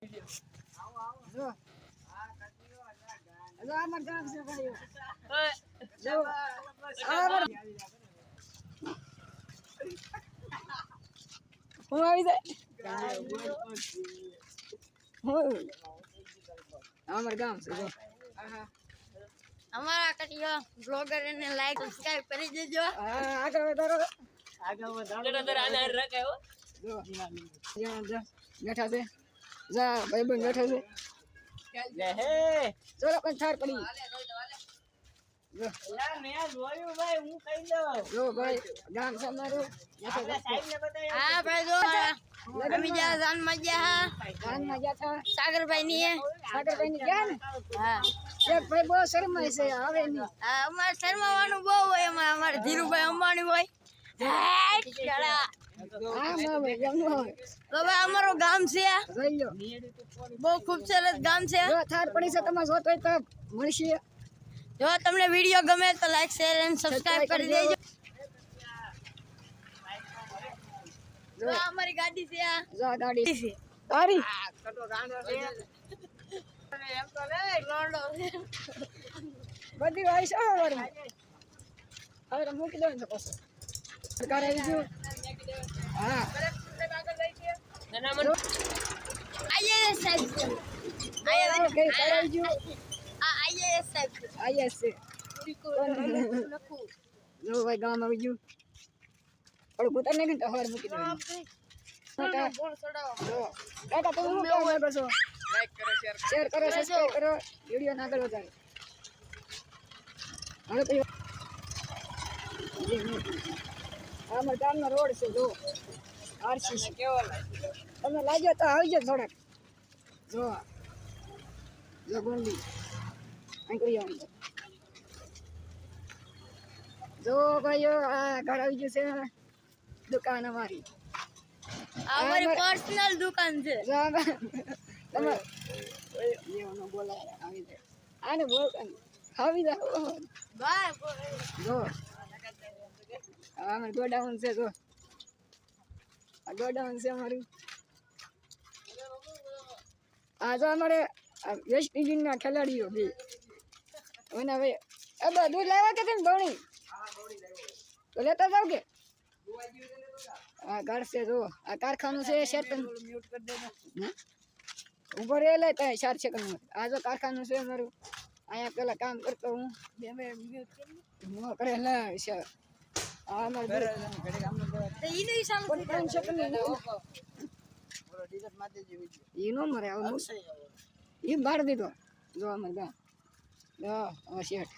જો અમાર ગામ છે ભાઈઓ જો હું આવી જાય અમાર ગામ છે જો અમારા કટિયો બ્લોગર ને લાઈક સબસ્ક્રાઇબ કરી દેજો. આગળ વધારો આને રખાયો જો બેઠા છે જા ભાઈ બંધ બેઠા છે લે હે ચલો પણ થાર પડી જો યાર મેં જોયું ભાઈ હું કહી દઉં જો ભાઈ ગામ છે અમારું આપણે સાહેબ ને બતાવ્યું હા ભાઈ જો અમે જ્યાં જાન માં ગયા ગામમાં ગયા હતા સાગરભાઈ ની સાગરભાઈ ની ગયા ને હા એક ભાઈ બહુ શરમાય છે આવે નહીં અમારે શર્માવાનું બહુ હોય એમાં અમારે ધીરુભાઈ અંબાણી હોય હા ભાઈ જમવો હોય બાબા અમારું ગામ છે જોઈ લો બહુ ખૂબસૂરત ગામ છે. જો થાર પડી છે તમે જોતો હોય તો મળશે જો તમને વિડીયો ગમે તો લાઈક શેર અને સબસ્ક્રાઇબ કરી દેજો. જો અમારી ગાડી છે આ જો ગાડી તારી કટો રાણો છે એમ તો લે લોન્ડો છે. બધી હોય છે હવે મૂકી દો ને પછી સરકાર આવી ગયું હા નાના મન આઈએએસ સાહેબ છે. કઈ કરાવી ગયું આ આઈએએસ સાહેબ છે. આઈએસ છે જો ભાઈ ગામ આવી ગયું થોડું કૂતર ને તો હવાર મૂકી દો કાકા તમે શું કહેવા માંગો છો લાઈક કરો શેર કરો સબસ્ક્રાઇબ કરો વિડીયો ના આગળ વધારો હવે પછી અમારા ગામનો રોડ છે જો આરસી કેવો લાગે તમે લાગ્યો તો આવી જાવ થોડાક જો જો ગોંડી આંકડી આવી જો ભાઈઓ આ ઘર આવી ગયું છે દુકાન અમારી અમારી પર્સનલ દુકાન છે. જો તમે એવું બોલાય આવી જાય આને બોલ આવી જાવ બાય જો અમારું ગોડાઉન છે જો આ ગોડાઉન છે અમારું આ જો અમારે વેસ્ટ ઇન્ડિઝના ખેલાડીઓ બે એના ભાઈ અબા દૂધ લાવ્યા કે તમે ધોણી તો લેતા જાવ કે આ ઘર છે જો આ કારખાનું છે શેતન ઉભો રહે લે ત્યાં 4 સેકન્ડ આ જો કારખાનું છે અમારું અહીંયા પેલા કામ કરતો હું કરે લે છે આ અમારે તો ઈનું ઈશાન 5 સેકન્ડ ઈ નો મરે આવું ઈ બાળ દીધો જો અમારે ગા જો શેઠ